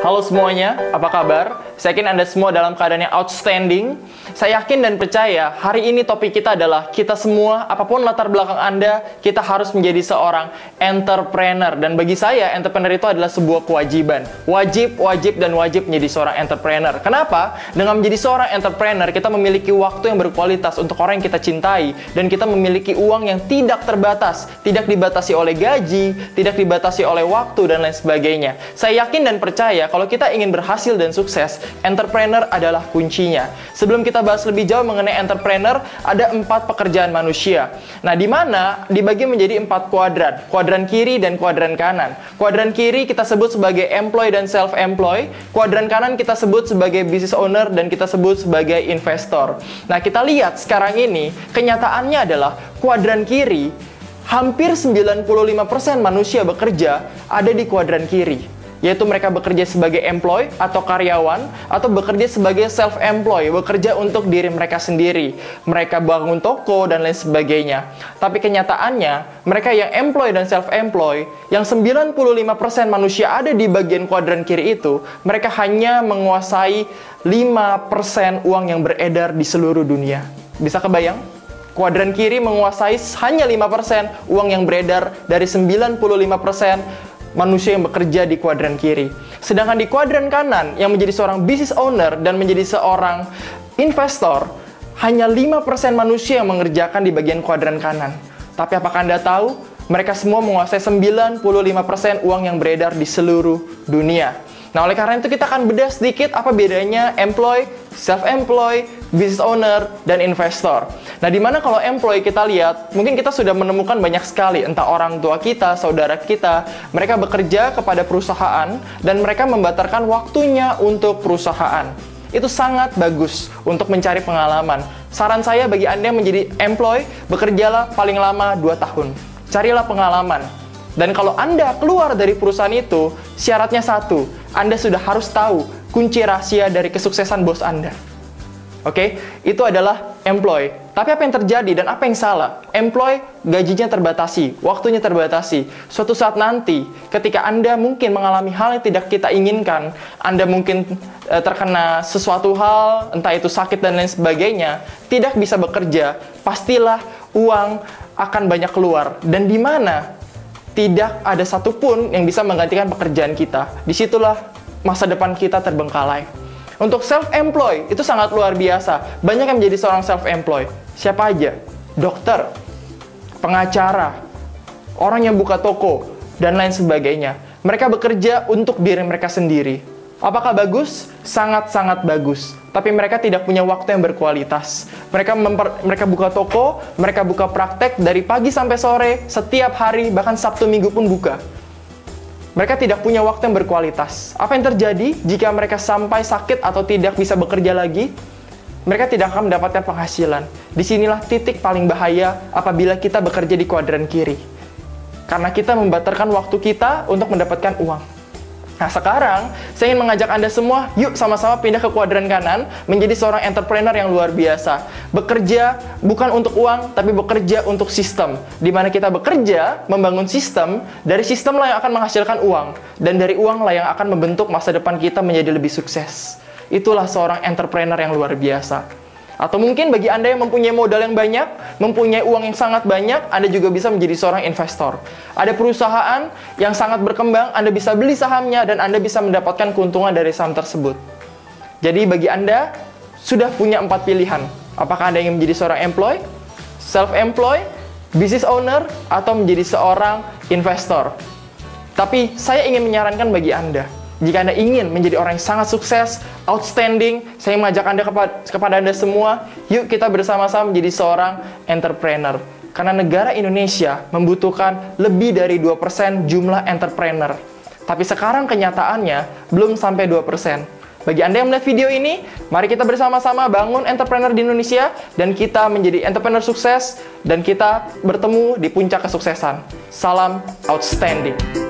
Halo semuanya, apa kabar? Saya yakin Anda semua dalam keadaan yang outstanding. Saya yakin dan percaya hari ini topik kita adalah kita semua, apapun latar belakang Anda, kita harus menjadi seorang entrepreneur. Dan bagi saya, entrepreneur itu adalah sebuah kewajiban. Wajib menjadi seorang entrepreneur. Kenapa? Dengan menjadi seorang entrepreneur, kita memiliki waktu yang berkualitas untuk orang yang kita cintai. Dan kita memiliki uang yang tidak terbatas. Tidak dibatasi oleh gaji, tidak dibatasi oleh waktu, dan lain sebagainya. Saya yakin dan percaya kalau kita ingin berhasil dan sukses, entrepreneur adalah kuncinya. Sebelum kita bahas lebih jauh mengenai entrepreneur, ada 4 pekerjaan manusia. Nah, di mana dibagi menjadi 4 kuadran. Kuadran kiri dan kuadran kanan. Kuadran kiri kita sebut sebagai employee dan self-employed. Kuadran kanan kita sebut sebagai business owner dan kita sebut sebagai investor. Nah, kita lihat sekarang ini, kenyataannya adalah kuadran kiri, hampir 95% manusia bekerja ada di kuadran kiri. Yaitu mereka bekerja sebagai employee atau karyawan, atau bekerja sebagai self-employed, bekerja untuk diri mereka sendiri. Mereka bangun toko dan lain sebagainya. Tapi kenyataannya, mereka yang employee dan self-employed, yang 95% manusia ada di bagian kuadran kiri itu, mereka hanya menguasai 5% uang yang beredar di seluruh dunia. Bisa kebayang? Kuadran kiri menguasai hanya 5% uang yang beredar dari 95% manusia yang bekerja di kuadran kiri. Sedangkan di kuadran kanan, yang menjadi seorang business owner dan menjadi seorang investor, hanya 5% manusia yang mengerjakan di bagian kuadran kanan. Tapi apakah Anda tahu? Mereka semua menguasai 95% uang yang beredar di seluruh dunia. Nah, oleh karena itu kita akan bedah sedikit apa bedanya employee, self-employed, business owner, dan investor. Nah, dimana kalau employee kita lihat, mungkin kita sudah menemukan banyak sekali, entah orang tua kita, saudara kita, mereka bekerja kepada perusahaan, dan mereka membatalkan waktunya untuk perusahaan. Itu sangat bagus untuk mencari pengalaman. Saran saya bagi Anda yang menjadi employee, bekerjalah paling lama 2 tahun. Carilah pengalaman. Dan kalau Anda keluar dari perusahaan itu, syaratnya satu, Anda sudah harus tahu kunci rahasia dari kesuksesan bos Anda. Oke? Itu adalah employee. Tapi apa yang terjadi dan apa yang salah? Employee gajinya terbatasi, waktunya terbatasi. Suatu saat nanti, ketika Anda mungkin mengalami hal yang tidak kita inginkan, Anda mungkin terkena sesuatu hal, entah itu sakit dan lain sebagainya, tidak bisa bekerja, pastilah uang akan banyak keluar. Dan di mana tidak ada satupun yang bisa menggantikan pekerjaan kita. Disitulah masa depan kita terbengkalai. Untuk self-employed, itu sangat luar biasa. Banyak yang menjadi seorang self-employed. Siapa aja? Dokter, pengacara, orang yang buka toko, dan lain sebagainya. Mereka bekerja untuk diri mereka sendiri. Apakah bagus? Sangat-sangat bagus. Tapi mereka tidak punya waktu yang berkualitas. Mereka buka toko, mereka buka praktek dari pagi sampai sore, setiap hari, bahkan Sabtu Minggu pun buka. Mereka tidak punya waktu yang berkualitas. Apa yang terjadi jika mereka sampai sakit atau tidak bisa bekerja lagi? Mereka tidak akan mendapatkan penghasilan. Disinilah titik paling bahaya apabila kita bekerja di kuadran kiri. Karena kita membatalkan waktu kita untuk mendapatkan uang. Nah, sekarang saya ingin mengajak Anda semua, yuk sama-sama pindah ke kuadran kanan, menjadi seorang entrepreneur yang luar biasa. Bekerja bukan untuk uang, tapi bekerja untuk sistem. Di mana kita bekerja, membangun sistem, dari sistem lah yang akan menghasilkan uang. Dan dari uang lah yang akan membentuk masa depan kita menjadi lebih sukses. Itulah seorang entrepreneur yang luar biasa. Atau mungkin bagi Anda yang mempunyai modal yang banyak, mempunyai uang yang sangat banyak, Anda juga bisa menjadi seorang investor. Ada perusahaan yang sangat berkembang, Anda bisa beli sahamnya, dan Anda bisa mendapatkan keuntungan dari saham tersebut. Jadi bagi Anda, sudah punya 4 pilihan. Apakah Anda ingin menjadi seorang employee, self-employed, business owner, atau menjadi seorang investor? Tapi saya ingin menyarankan bagi Anda, jika Anda ingin menjadi orang yang sangat sukses, outstanding, saya mengajak Anda kepada Anda semua, yuk kita bersama-sama menjadi seorang entrepreneur. Karena negara Indonesia membutuhkan lebih dari 2% jumlah entrepreneur. Tapi sekarang kenyataannya belum sampai 2%. Bagi Anda yang melihat video ini, mari kita bersama-sama bangun entrepreneur di Indonesia, dan kita menjadi entrepreneur sukses, dan kita bertemu di puncak kesuksesan. Salam outstanding.